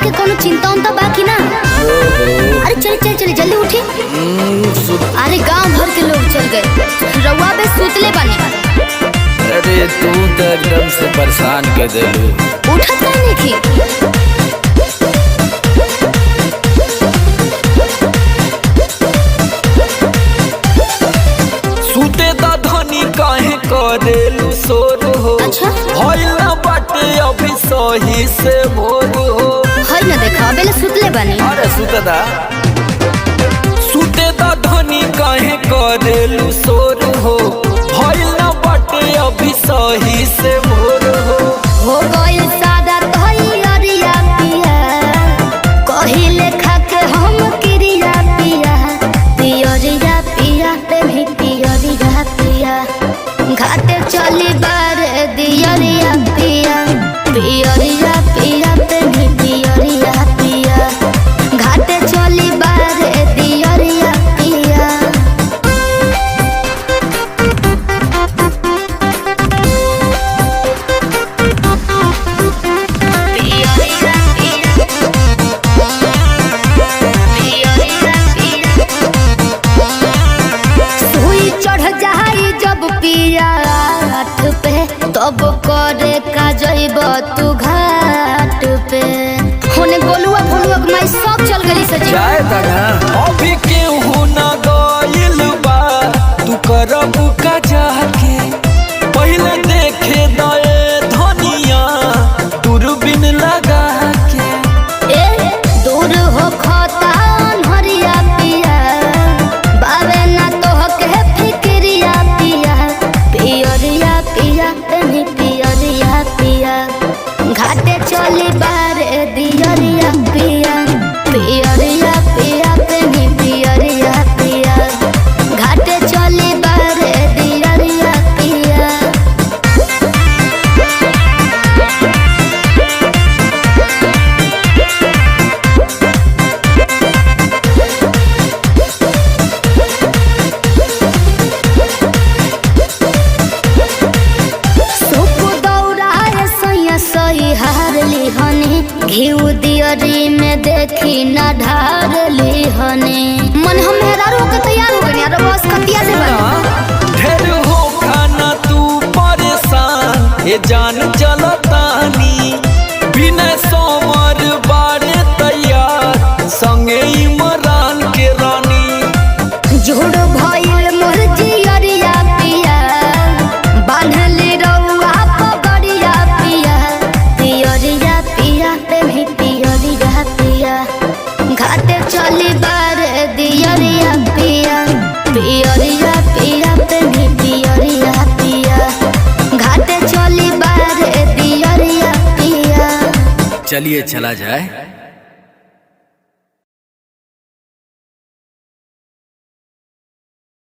के कोनो चिंता उनता बाकी ना। अरे चल चल चल जल्दी उठी। अरे गांव भर के लोग चल गए, रउआ बे सुतले बानी। अरे तू तो एकदम से परेशान कर देलू। उठत नहीं थी। सूते दा धनी काहे करेलू सोर हो। अच्छा भइल ना बाटे अभी सही से भोर हो। है ना देखा बेले सुतले बानी। अरे सूते दा धनी काहे करेलू सोर हो। भइल ना बाटे अभी सही से भोर हो गइल सादा तैयारिया पिया, कहिले खा के हम क्रिया पिया। पियरिया पिया पे भी पियरिया पिया, घाटे चली बारे दियरिया पिया। पियरिया पिया पे भी पियरिया पिया, घाटे चली बारे दियरिया पिया। तब करे का जइब तू घाट पे। होने गोलुआ भोलुआ माई सब चल गई सजी। जाए दादा अभी केहू ना गइल बा, तू करब का जाके। पहले देखे दए धनिया दूरबीन लगा के। ए दूर हो खता हरिया पिया, बावे ना तो के फिक्रिया पिया। पियरिया पिया तनी पियरिया पिया, घाटे चली बारे दियरिया पिया। पियरिया पिया तनी पियरिया पिया, घाटे चली बारे दियरिया पिया। सही हारली हनी, घिउ दियरी में देखी न ढारली हनी। मन हम मेहरारू के तैयार हो गए यार, बस कतिया से बना। ढेर हो खाना तू परेशान, ये जान चलतानी। बिना सोमर बारे तैयार, संगे इमरान के रानी। जोड़ भइल मोर जियरिया पिया, बांधली रउआ पगड़िया पिया। पियरिया पिया पे भी पियरिया पिया, घाटे चली बारे दियरिया पिया। पियरिया पिया पे भी पियरिया पिया, घाटे चली बारे दियरिया पिया। चलिए चला जाए।